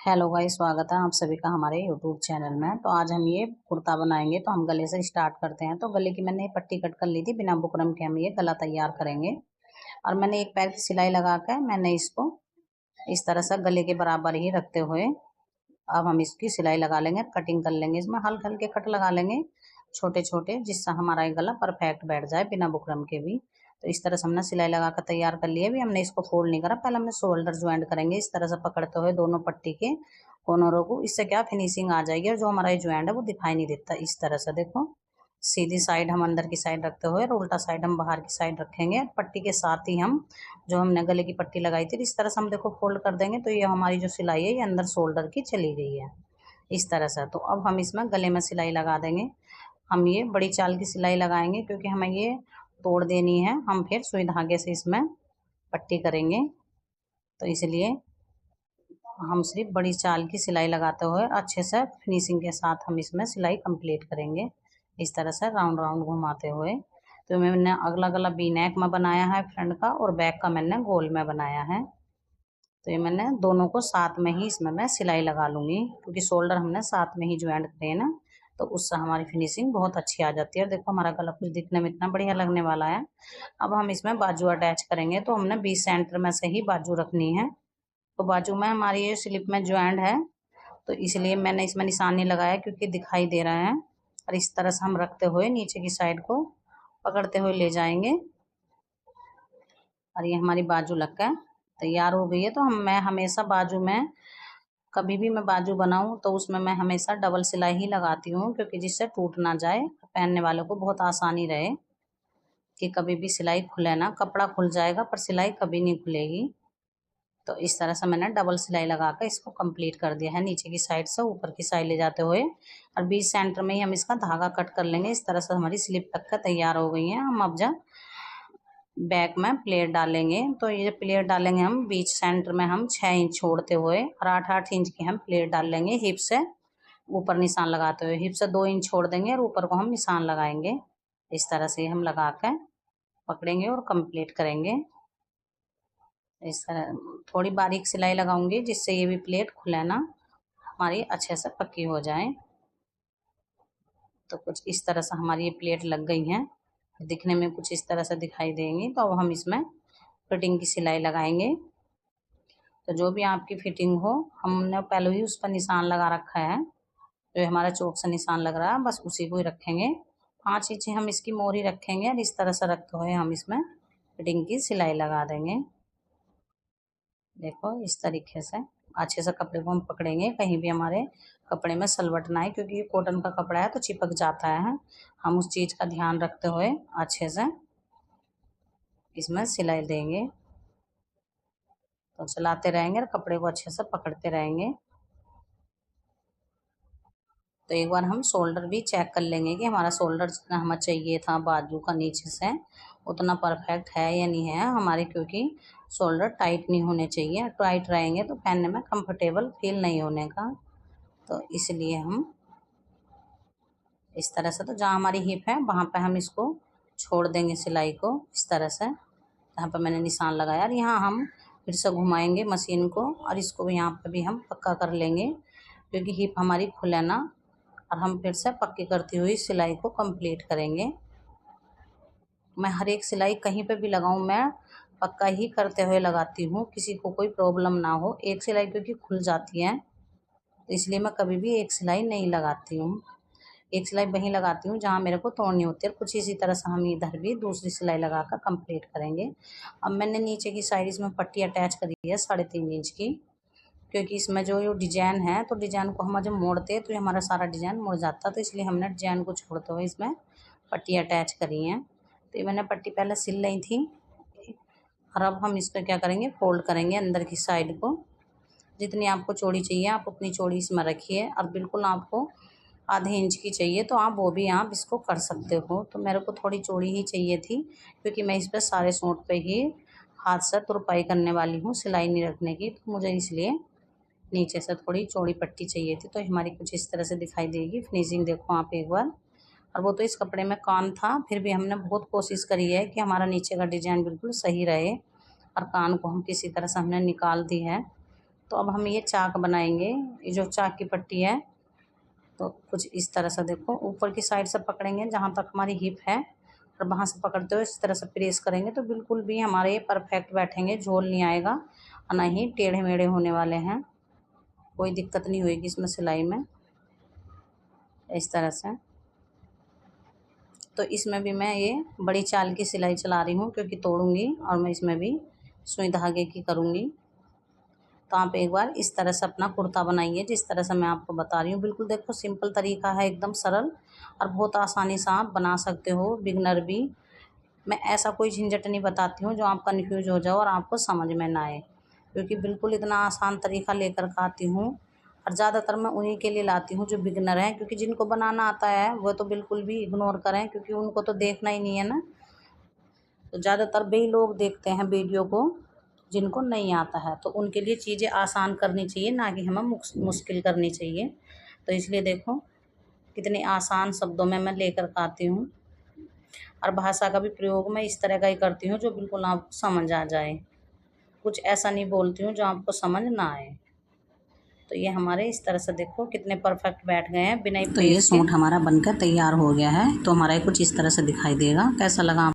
Hello guys, स्वागत है आप सभी का हमारे यूट्यूब चैनल में। तो आज हम ये कुर्ता बनाएंगे। तो हम गले से स्टार्ट करते हैं। तो गले की मैंने पट्टी कट कर ली थी, बिना बुकरम के हम ये गला तैयार करेंगे। और मैंने एक पैर की सिलाई लगा कर मैंने इसको इस तरह से गले के बराबर ही रखते हुए अब हम इसकी सिलाई लगा लेंगे, कटिंग कर लेंगे। इसमें हल्के हल्के कट लगा लेंगे छोटे छोटे, जिससे हमारा ये गला परफेक्ट बैठ जाए बिना बुकरम के भी। तो इस तरह से हमने सिलाई लगा कर तैयार कर लिया। भी हमने इसको फोल्ड नहीं करा, पहले हमने शोल्डर ज्वाइंट करेंगे इस तरह से पकड़ते हुए दोनों पट्टी के कोनों को। इससे क्या फिनिशिंग आ जाएगी और जो हमारा ये ज्वाइंट है वो दिखाई नहीं देता। इस तरह से देखो, सीधी साइड हम अंदर की साइड रखते हुए और उल्टा साइड हम बाहर की साइड रखेंगे। पट्टी के साथ ही हम जो हमने गले की पट्टी लगाई थी इस तरह से हम देखो फोल्ड कर देंगे। तो ये हमारी जो सिलाई है ये अंदर शोल्डर की चली गई है इस तरह से। तो अब हम इसमें गले में सिलाई लगा देंगे। हम ये बड़ी चाल की सिलाई लगाएंगे क्योंकि हमें ये तोड़ देनी है। हम फिर सुई धागे से इसमें पट्टी करेंगे, तो इसलिए हम सिर्फ बड़ी चाल की सिलाई लगाते हुए अच्छे से फिनिशिंग के साथ हम इसमें सिलाई कंप्लीट करेंगे इस तरह से राउंड राउंड घुमाते हुए। तो मैंने अगला गला वी नेक में बनाया है फ्रंट का, और बैक का मैंने गोल में बनाया है। तो ये मैंने दोनों को साथ में ही इसमें मैं सिलाई लगा लूँगी क्योंकि शोल्डर हमने साथ में ही ज्वाइंट करे हैं ना, तो उससे हमारी फिनिशिंग बहुत अच्छी आ जाती है। और देखो हमारा गला कुछ दिखने में इतना बढ़िया लगने वाला है। अब हम इसमें बाजू अटैच करेंगे। तो हमने 20 सेंटर में से ही बाजू रखनी है। तो बाजू में हमारी ये स्लिप में ज्वाइंट है, तो इसलिए मैंने इसमें निशान नहीं लगाया क्योंकि दिखाई दे रहा है। और इस तरह से हम रखते हुए नीचे की साइड को पकड़ते हुए ले जाएंगे। और ये हमारी बाजू लग कर तैयार हो गई है। तो मैं हमेशा बाजू में कभी भी मैं बाजू बनाऊं तो उसमें मैं हमेशा डबल सिलाई ही लगाती हूँ, क्योंकि जिससे टूट ना जाए, पहनने वालों को बहुत आसानी रहे कि कभी भी सिलाई खुले ना। कपड़ा खुल जाएगा पर सिलाई कभी नहीं खुलेगी। तो इस तरह से मैंने डबल सिलाई लगा कर इसको कंप्लीट कर दिया है, नीचे की साइड से ऊपर की साइड ले जाते हुए। और 20 सेंटर में ही हम इसका धागा कट कर लेंगे। इस तरह से हमारी स्लिप तक का तैयार हो गई है। हम अब जब बैक में प्लेट डालेंगे, तो ये प्लेट डालेंगे हम बीच सेंटर में हम 6 इंच छोड़ते हुए, और 8-8 इंच की हम प्लेट डाल लेंगे हिप से ऊपर निशान लगाते हुए। हिप से 2 इंच छोड़ देंगे और ऊपर को हम निशान लगाएंगे। इस तरह से हम लगा कर पकड़ेंगे और कंप्लीट करेंगे। इस तरह थोड़ी बारीक सिलाई लगाऊंगी जिससे ये भी प्लेट खुले ना, हमारी अच्छे से पक्की हो जाए। तो कुछ इस तरह से हमारी ये प्लेट लग गई हैं, दिखने में कुछ इस तरह से दिखाई देंगी। तो अब हम इसमें फिटिंग की सिलाई लगाएंगे। तो जो भी आपकी फिटिंग हो, हमने पहले ही उस पर निशान लगा रखा है। जो हमारा चौक से निशान लग रहा है बस उसी को ही रखेंगे। 5 इंच हम इसकी मोहरी रखेंगे और इस तरह से रखते हुए हम इसमें फिटिंग की सिलाई लगा देंगे। देखो इस तरीके से अच्छे से कपड़े को हम पकड़ेंगे, कहीं भी हमारे कपड़े में सलवट ना आए, क्योंकि ये कॉटन का कपड़ा है तो चिपक जाता है। हम उस चीज़ का ध्यान रखते हुए अच्छे से इसमें सिलाई देंगे। तो चलाते रहेंगे और कपड़े को अच्छे से पकड़ते रहेंगे। तो एक बार हम शोल्डर भी चेक कर लेंगे कि हमारा शोल्डर जितना हमें चाहिए था बाजू का नीचे से उतना परफेक्ट है या नहीं है हमारे, क्योंकि शोल्डर टाइट नहीं होने चाहिए। टाइट रहेंगे तो पहनने में कंफर्टेबल फील नहीं होने का। तो इसलिए हम इस तरह से, तो जहाँ हमारी हिप है वहाँ पे हम इसको छोड़ देंगे सिलाई को इस तरह से, जहाँ पर मैंने निशान लगाया। और यहाँ हम फिर से घुमाएंगे मशीन को और इसको भी यहाँ पे भी हम पक्का कर लेंगे, क्योंकि हिप हमारी खुले ना। और हम फिर से पक्की करती हुई सिलाई को कंप्लीट करेंगे। मैं हर एक सिलाई कहीं पे भी लगाऊं मैं पक्का ही करते हुए लगाती हूँ, किसी को कोई प्रॉब्लम ना हो। एक सिलाई क्योंकि खुल जाती है तो इसलिए मैं कभी भी एक सिलाई नहीं लगाती हूँ। एक सिलाई वहीं लगाती हूँ जहाँ मेरे को तोड़नी होती है। कुछ इसी तरह से हम इधर भी दूसरी सिलाई लगा कर कंप्लीट करेंगे। अब मैंने नीचे की साइड इसमें पट्टी अटैच करी है 3.5 इंच की, क्योंकि इसमें जो डिजाइन है तो डिजाइन को हम जब मोड़ते हैं तो ये हमारा सारा डिजाइन मुड़ जाता है। तो इसलिए हमने डिजाइन को छोड़ते हुए इसमें पट्टी अटैच करी है। तो ये मैंने पट्टी पहले सिल ली थी। और अब हम इसको क्या करेंगे, फोल्ड करेंगे अंदर की साइड को। जितनी आपको चौड़ी चाहिए आप उतनी चौड़ी इसमें रखिए, और बिल्कुल आपको आधे इंच की चाहिए तो आप वो भी आप इसको कर सकते हो। तो मेरे को थोड़ी चौड़ी ही चाहिए थी, क्योंकि मैं इस पर सारे सूट पे ही हाथ से तुरपाई करने वाली हूँ, सिलाई नहीं रखने की। तो मुझे इसलिए नीचे से थोड़ी चौड़ी पट्टी चाहिए थी। तो हमारी कुछ इस तरह से दिखाई देगी। फिनिशिंग देखो आप एक बार। और वो तो इस कपड़े में कान था, फिर भी हमने बहुत कोशिश करी है कि हमारा नीचे का डिजाइन बिल्कुल सही रहे। और कान को हम किसी तरह से हमने निकाल दी है। तो अब हम ये चाक बनाएंगे। ये जो चाक की पट्टी है तो कुछ इस तरह से देखो, ऊपर की साइड से पकड़ेंगे जहाँ तक हमारी हिप है, और वहाँ से पकड़ते हुए इस तरह से प्रेस करेंगे तो बिल्कुल भी हमारे ये परफेक्ट बैठेंगे, झोल नहीं आएगा और ना ही टेढ़े मेढ़े होने वाले हैं। कोई दिक्कत नहीं होएगी इसमें सिलाई में। इस तरह से तो इसमें भी मैं ये बड़ी चाल की सिलाई चला रही हूँ क्योंकि तोड़ूंगी, और मैं इसमें भी सुई धागे की करूँगी। तो आप एक बार इस तरह से अपना कुर्ता बनाइए जिस तरह से मैं आपको बता रही हूँ। बिल्कुल देखो सिंपल तरीका है, एकदम सरल, और बहुत आसानी से आप बना सकते हो, बिगनर भी। मैं ऐसा कोई झंझट नहीं बताती हूँ जो आप कन्फ्यूज हो जाओ और आपको समझ में ना आए, क्योंकि बिल्कुल इतना आसान तरीका लेकर के आती हूँ। और ज़्यादातर मैं उन्हीं के लिए लाती हूँ जो बिगनर हैं, क्योंकि जिनको बनाना आता है वो तो बिल्कुल भी इग्नोर करें, क्योंकि उनको तो देखना ही नहीं है ना। तो ज़्यादातर वही लोग देखते हैं वीडियो को जिनको नहीं आता है, तो उनके लिए चीज़ें आसान करनी चाहिए, ना कि हमें मुश्किल करनी चाहिए। तो इसलिए देखो कितने आसान शब्दों में मैं लेकर के आती हूँ, और भाषा का भी प्रयोग मैं इस तरह का ही करती हूँ जो बिल्कुल आपको समझ आ जाए। कुछ ऐसा नहीं बोलती हूँ जो आपको समझ ना आए। तो ये हमारे इस तरह से देखो कितने परफेक्ट बैठ गए हैं बिना। तो ये सूट हमारा बनकर तैयार हो गया है। तो हमारा कुछ इस तरह से दिखाई देगा। कैसा लगा